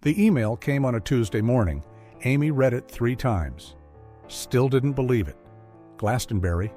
The email came on a Tuesday morning. Amy read it 3 times. Still didn't believe it. Glastonbury,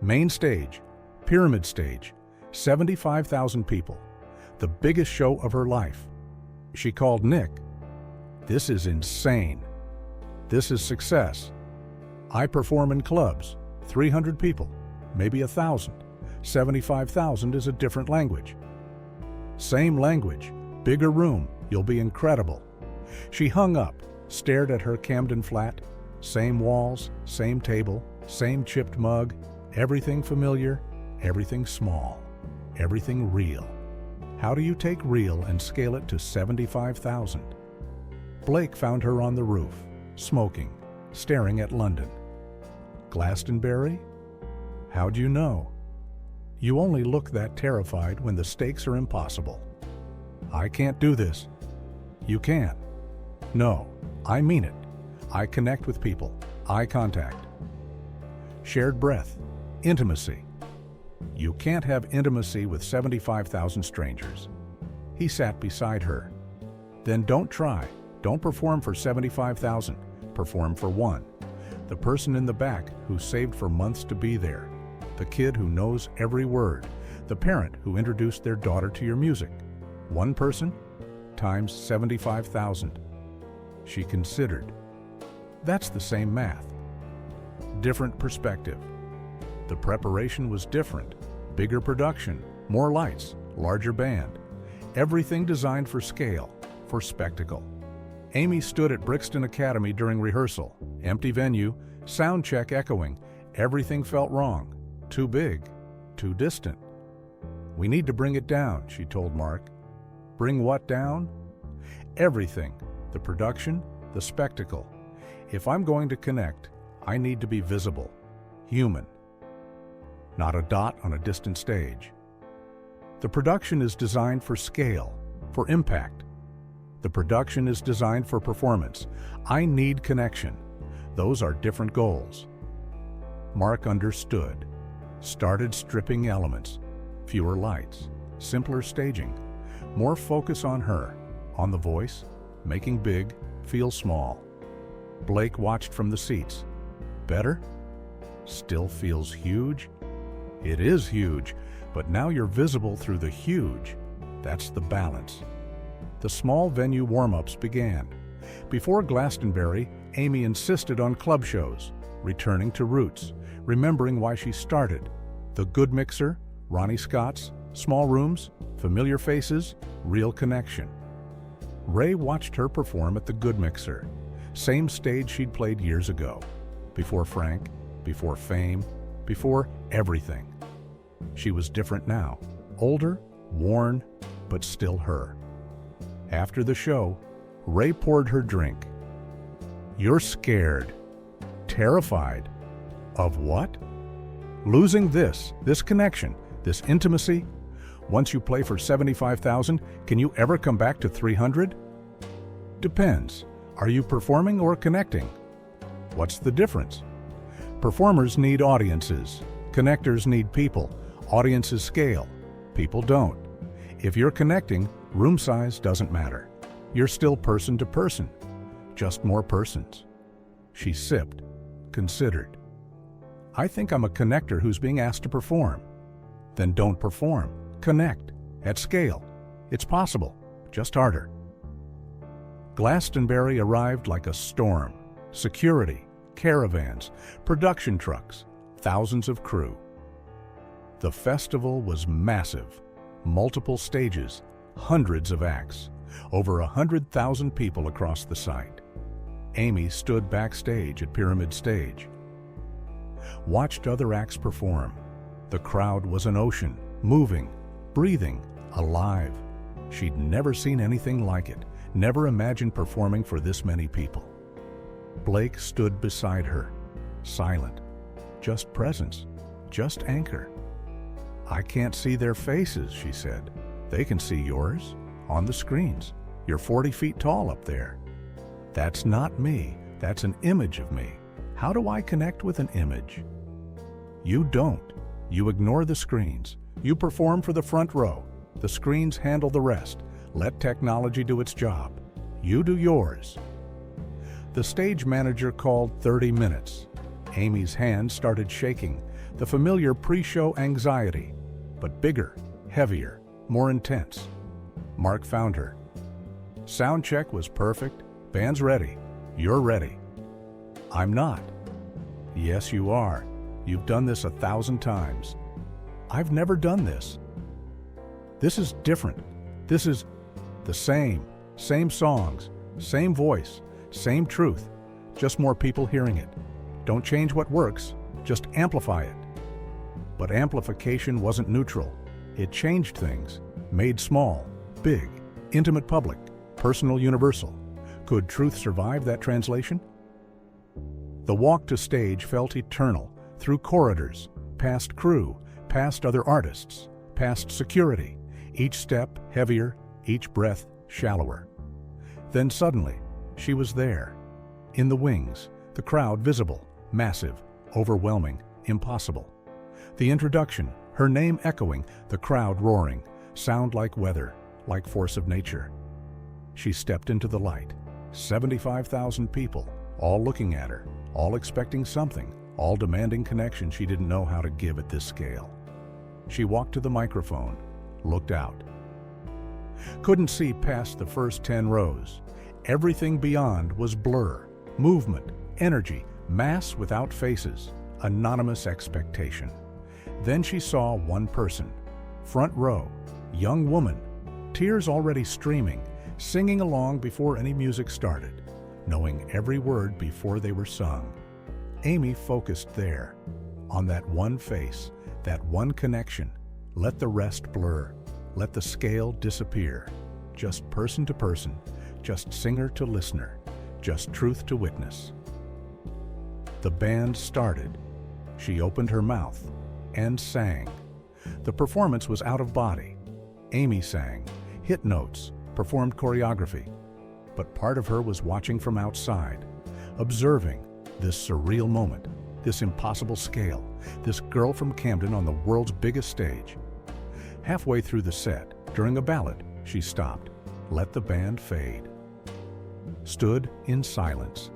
main stage, pyramid stage, 75,000 people. The biggest show of her life. She called Nick. "This is insane. This is success. I perform in clubs, 300 people, maybe 1,000. 75,000 is a different language. Same language, bigger room, you'll be incredible." She hung up, stared at her Camden flat. Same walls, same table, same chipped mug, everything familiar, everything small, everything real. How do you take real and scale it to 75,000? Blake found her on the roof, smoking, staring at London. "Glastonbury? How'd you know?" "You only look that terrified when the stakes are impossible." "I can't do this." "You can." "No, I mean it. I connect with people. Eye contact. Shared breath. Intimacy. You can't have intimacy with 75,000 strangers." He sat beside her. "Then don't try. Don't perform for 75,000. Perform for one. The person in the back who saved for months to be there. The kid who knows every word. The parent who introduced their daughter to your music. One person times 75,000. She considered. That's the same math. Different perspective. The preparation was different. Bigger production, more lights, larger band. Everything designed for scale, for spectacle. Amy stood at Brixton Academy during rehearsal. Empty venue, sound check echoing. Everything felt wrong. Too big, too distant. "We need to bring it down," she told Mark. "Bring what down?" "Everything. The production, the spectacle. If I'm going to connect, I need to be visible, human. Not a dot on a distant stage. The production is designed for scale, for impact. The production is designed for performance. I need connection. Those are different goals." Mark understood. Started stripping elements. Fewer lights, simpler staging, more focus on her, on the voice, making big, feel small. Blake watched from the seats. "Better? Still feels huge?" "It is huge, but now you're visible through the huge." That's the balance. The small venue warm-ups began. Before Glastonbury, Amy insisted on club shows, returning to roots, remembering why she started. The good mixer, Ronnie Scott's, small rooms, familiar faces, real connection. Ray watched her perform at the Good Mixer, same stage she'd played years ago, before Frank, before fame, before everything. She was different now, older, worn, but still her. After the show, Ray poured her drink. "You're scared, terrified. Of what?" "Losing this connection, this intimacy. Once you play for 75,000, can you ever come back to 300? Depends. Are you performing or connecting? What's the difference? Performers need audiences. Connectors need people. Audiences scale. People don't. If you're connecting, room size doesn't matter. You're still person to person. Just more persons." She sipped, considered. "I think I'm a connector who's being asked to perform." "Then don't perform. Connect. At scale. It's possible. Just harder." Glastonbury arrived like a storm. Security, caravans, production trucks, thousands of crew. The festival was massive. Multiple stages, hundreds of acts, over 100,000 people across the site. Amy stood backstage at Pyramid Stage. Watched other acts perform. The crowd was an ocean, moving, breathing, alive. She'd never seen anything like it, never imagined performing for this many people. Blake stood beside her, silent. Just presence, just anchor. "I can't see their faces," she said. "They can see yours, on the screens. You're 40 feet tall up there." "That's not me. That's an image of me. How do I connect with an image?" "You don't. You ignore the screens. You perform for the front row. The screens handle the rest. Let technology do its job. You do yours. The stage manager called 30 minutes. Amy's hands started shaking, the familiar pre-show anxiety, but bigger, heavier, more intense. Mark found her. Sound check was perfect. Band's ready. You're ready. I'm not. Yes, you are. You've done this 1,000 times. I've never done this. This is different. This is the same songs, same voice, same truth, just more people hearing it. Don't change what works, just amplify it. But amplification wasn't neutral. It changed things, made small, big, intimate public, personal universal. Could truth survive that translation? The walk to stage felt eternal, through corridors, past crew, past other artists, past security, each step heavier, each breath shallower. Then suddenly, she was there. In the wings, the crowd visible, massive, overwhelming, impossible. The introduction, her name echoing, the crowd roaring, sound like weather, like force of nature. She stepped into the light. 75,000 people, all looking at her, all expecting something, all demanding connection she didn't know how to give at this scale. She walked to the microphone, looked out. Couldn't see past the first 10 rows. Everything beyond was blur, movement, energy, mass without faces, anonymous expectation. Then she saw one person, front row, young woman, tears already streaming, singing along before any music started, knowing every word before they were sung. Amy focused there, on that one face, that one connection. Let the rest blur, let the scale disappear. Just person to person, just singer to listener, just truth to witness. The band started. She opened her mouth and sang. The performance was out of body. Amy sang, hit notes, performed choreography, but part of her was watching from outside, observing this surreal moment, this impossible scale, this girl from Camden on the world's biggest stage. Halfway through the set, during a ballad, she stopped, let the band fade. Stood in silence.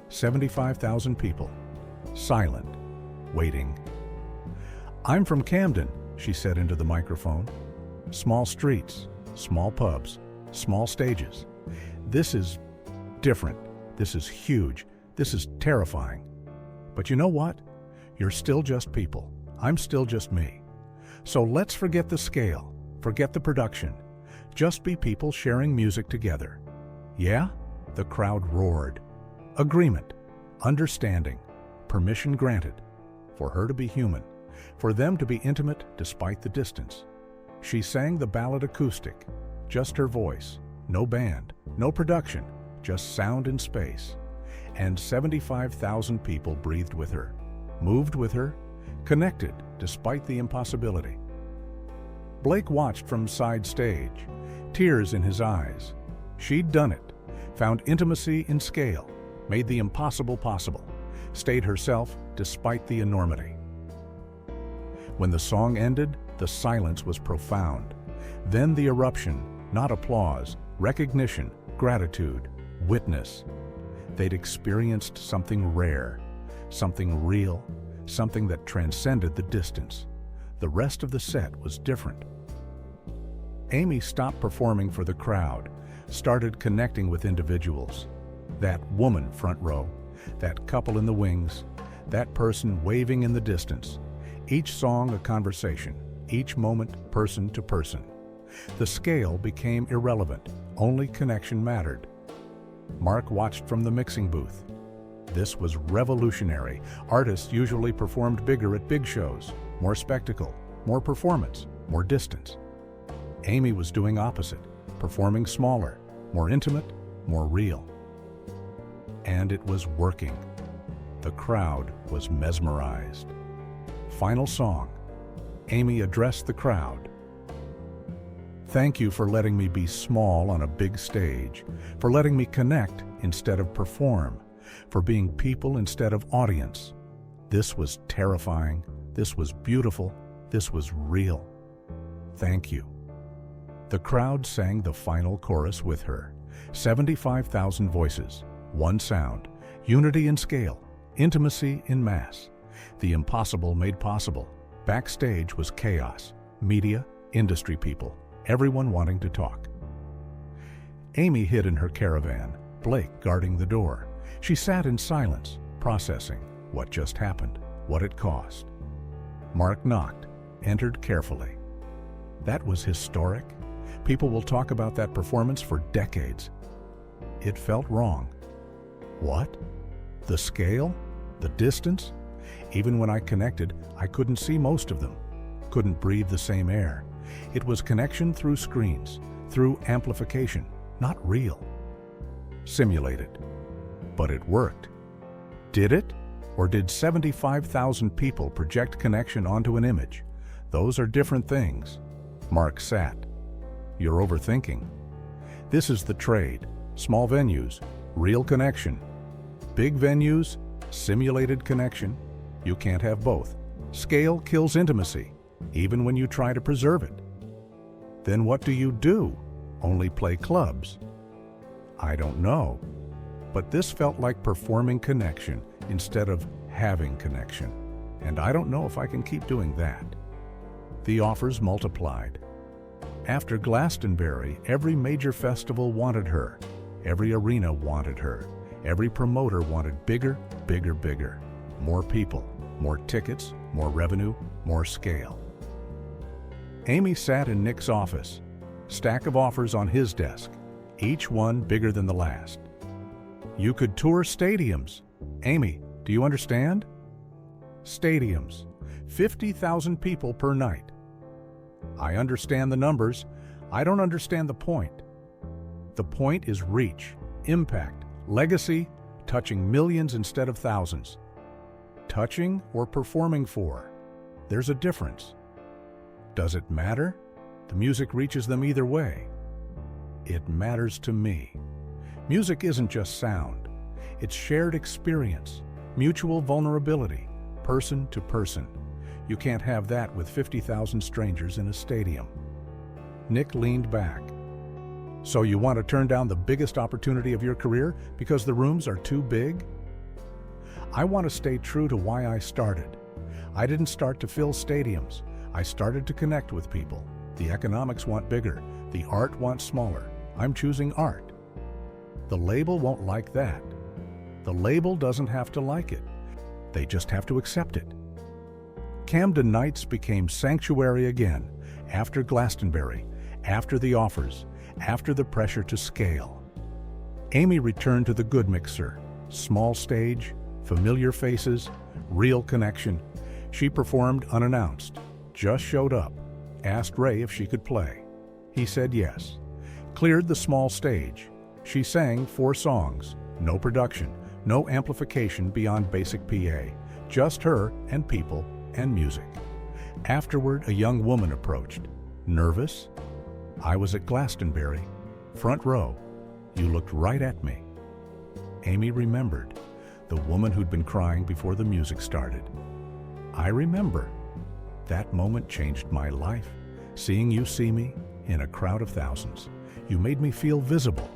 75,000 people, silent, waiting. I'm from Camden, she said into the microphone. Small streets, small pubs, small stages. This is different. This is huge. This is terrifying. But you know what? You're still just people. I'm still just me. So let's forget the scale, forget the production. Just be people sharing music together. Yeah? The crowd roared. Agreement, understanding, permission granted. For her to be human, for them to be intimate despite the distance. She sang the ballad acoustic, just her voice, no band, no production, just sound and space. And 75,000 people breathed with her, moved with her, connected despite the impossibility. Blake watched from side stage, tears in his eyes. She'd done it, found intimacy in scale, made the impossible possible, stayed herself despite the enormity. When the song ended, the silence was profound. Then the eruption, not applause, recognition, gratitude, witness. They'd experienced something rare, something real, something that transcended the distance. The rest of the set was different. Amy stopped performing for the crowd, started connecting with individuals. That woman front row, that couple in the wings, that person waving in the distance. Each song a conversation, each moment person to person. The scale became irrelevant, only connection mattered. Mark watched from the mixing booth. This was revolutionary. Artists usually performed bigger at big shows, more spectacle, more performance, more distance. Amy was doing opposite, performing smaller, more intimate, more real. And it was working. The crowd was mesmerized. Final song. Amy addressed the crowd. Thank you for letting me be small on a big stage, for letting me connect instead of perform, for being people instead of audience. This was terrifying. This was beautiful. This was real. Thank you. The crowd sang the final chorus with her. 75,000 voices, one sound, unity in scale, intimacy in mass. The impossible made possible. Backstage was chaos, media, industry people, everyone wanting to talk. Amy hid in her caravan, Blake guarding the door. She sat in silence, processing what just happened, what it cost. Mark knocked, entered carefully. That was historic. People will talk about that performance for decades. It felt wrong. What? The scale? The distance? Even when I connected, I couldn't see most of them, couldn't breathe the same air. It was connection through screens, through amplification, not real. Simulated. But it worked. Did it? Or did 75,000 people project connection onto an image? Those are different things. Mark sat. You're overthinking. This is the trade. Small venues, real connection. Big venues, simulated connection. You can't have both. Scale kills intimacy, even when you try to preserve it. Then what do? Only play clubs? I don't know. But this felt like performing connection instead of having connection. And I don't know if I can keep doing that. The offers multiplied. After Glastonbury, every major festival wanted her. Every arena wanted her. Every promoter wanted bigger, bigger, bigger. More people, more tickets, more revenue, more scale. Amy sat in Nick's office. Stack of offers on his desk, each one bigger than the last. You could tour stadiums. Amy, do you understand? Stadiums, 50,000 people per night. I understand the numbers. I don't understand the point. The point is reach, impact, legacy, touching millions instead of thousands. Touching or performing for? There's a difference. Does it matter? The music reaches them either way. It matters to me. Music isn't just sound. It's shared experience, mutual vulnerability, person to person. You can't have that with 50,000 strangers in a stadium. Nick leaned back. So you want to turn down the biggest opportunity of your career because the rooms are too big? I want to stay true to why I started. I didn't start to fill stadiums. I started to connect with people. The economics want bigger. The art wants smaller. I'm choosing art. The label won't like that. The label doesn't have to like it. They just have to accept it. Camden nights became sanctuary again, after Glastonbury, after the offers, after the pressure to scale. Amy returned to the good mixer. Small stage, familiar faces, real connection. She performed unannounced, just showed up, asked Ray if she could play. He said yes. Cleared the small stage. She sang 4 songs, no production, no amplification beyond basic PA, just her and people and music. Afterward, a young woman approached. Nervous? I was at Glastonbury, front row. You looked right at me. Amy remembered, the woman who'd been crying before the music started. I remember. That moment changed my life. Seeing you see me in a crowd of thousands. You made me feel visible.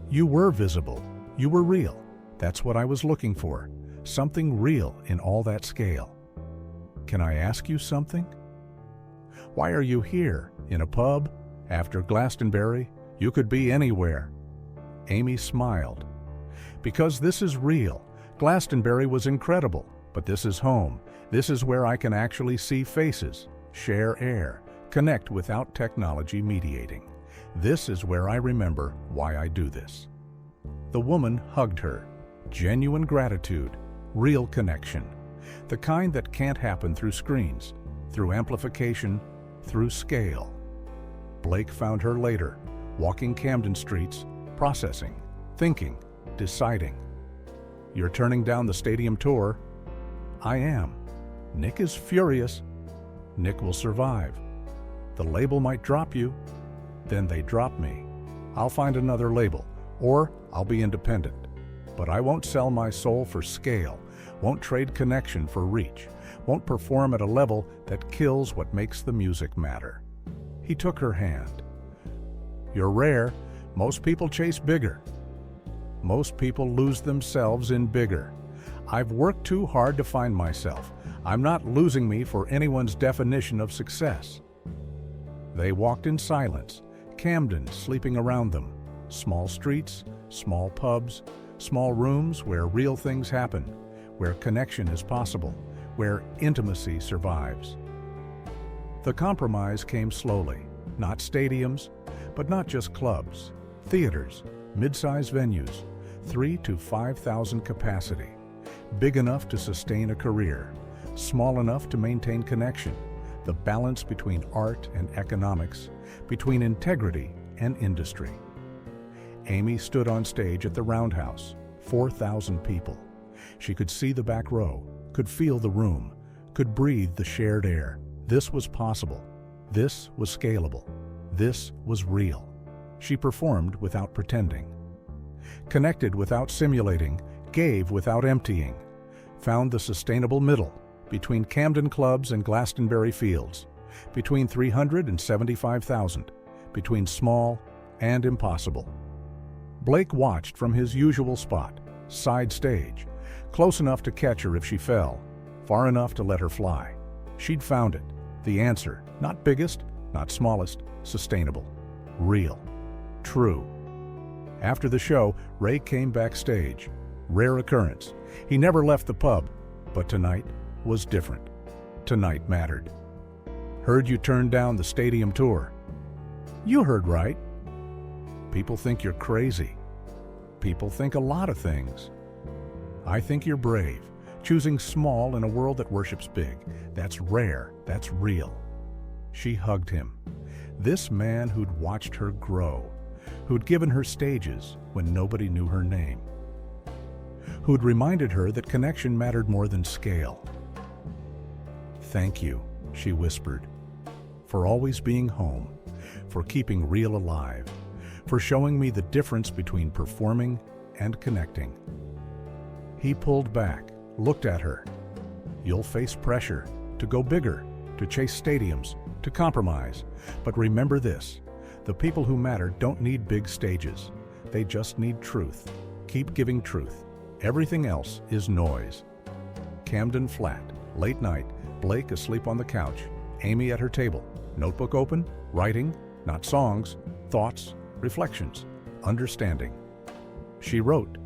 You were visible. You were real. That's what I was looking for. Something real in all that scale. Can I ask you something? Why are you here? In a pub? After Glastonbury? You could be anywhere. Amy smiled. Because this is real. Glastonbury was incredible, but this is home. This is where I can actually see faces, share air, connect without technology mediating. This is where I remember why I do this. The woman hugged her. Genuine gratitude, real connection. The kind that can't happen through screens, through amplification, through scale. Blake found her later, walking Camden streets, processing, thinking, deciding. You're turning down the stadium tour? I am. Nick is furious. Nick will survive. The label might drop you. Then they drop me. I'll find another label, or I'll be independent. But I won't sell my soul for scale, won't trade connection for reach, won't perform at a level that kills what makes the music matter. He took her hand. You're rare. Most people chase bigger. Most people lose themselves in bigger. I've worked too hard to find myself. I'm not losing me for anyone's definition of success. They walked in silence, Camden sleeping around them. Small streets, small pubs, small rooms where real things happen, where connection is possible, where intimacy survives. The compromise came slowly. Not stadiums, but not just clubs. Theaters, mid-size venues, 3,000 to 5,000 capacity. Big enough to sustain a career, small enough to maintain connection. The balance between art and economics, between integrity and industry. Amy stood on stage at the Roundhouse, 4,000 people. She could see the back row, could feel the room, could breathe the shared air. This was possible. This was scalable. This was real. She performed without pretending. Connected without simulating, gave without emptying. Found the sustainable middle between Camden clubs and Glastonbury fields, between 300 and 75,000, between small and impossible. Blake watched from his usual spot, side stage, close enough to catch her if she fell, far enough to let her fly. She'd found it, the answer, not biggest, not smallest, sustainable, real, true. After the show, Ray came backstage. Rare occurrence. He never left the pub, but tonight was different. Tonight mattered. Heard you turned down the stadium tour. You heard right. People think you're crazy. People think a lot of things. I think you're brave, choosing small in a world that worships big. That's rare, that's real. She hugged him. This man who'd watched her grow, who'd given her stages when nobody knew her name, who'd reminded her that connection mattered more than scale. Thank you, she whispered, for always being home, for keeping real alive, for showing me the difference between performing and connecting. He pulled back, looked at her. You'll face pressure to go bigger, to chase stadiums, to compromise. But remember this, the people who matter don't need big stages. They just need truth. Keep giving truth. Everything else is noise. Camden flat, late night, Blake asleep on the couch, Amy at her table, notebook open, writing, not songs, thoughts, reflections, understanding. She wrote,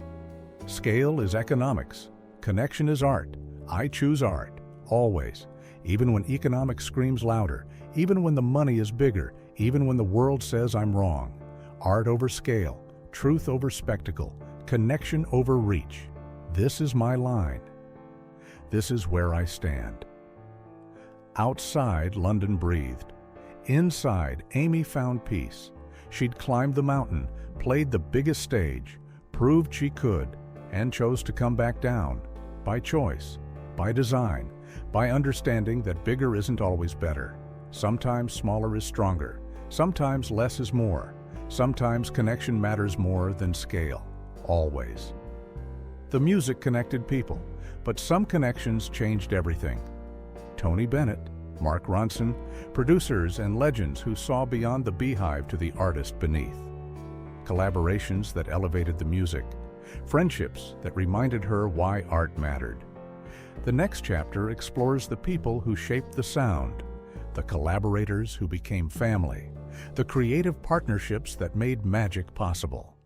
"Scale is economics. Connection is art. I choose art, always. Even when economics screams louder, even when the money is bigger, even when the world says I'm wrong. Art over scale, truth over spectacle, connection over reach. This is my line. This is where I stand." Outside, London breathed. Inside, Amy found peace. She'd climbed the mountain, played the biggest stage, proved she could, and chose to come back down, by choice, by design, by understanding that bigger isn't always better. Sometimes smaller is stronger, sometimes less is more, sometimes connection matters more than scale, always. The music connected people, but some connections changed everything. Tony Bennett, Mark Ronson, producers and legends who saw beyond the beehive to the artist beneath. Collaborations that elevated the music, friendships that reminded her why art mattered. The next chapter explores the people who shaped the sound, the collaborators who became family, the creative partnerships that made magic possible.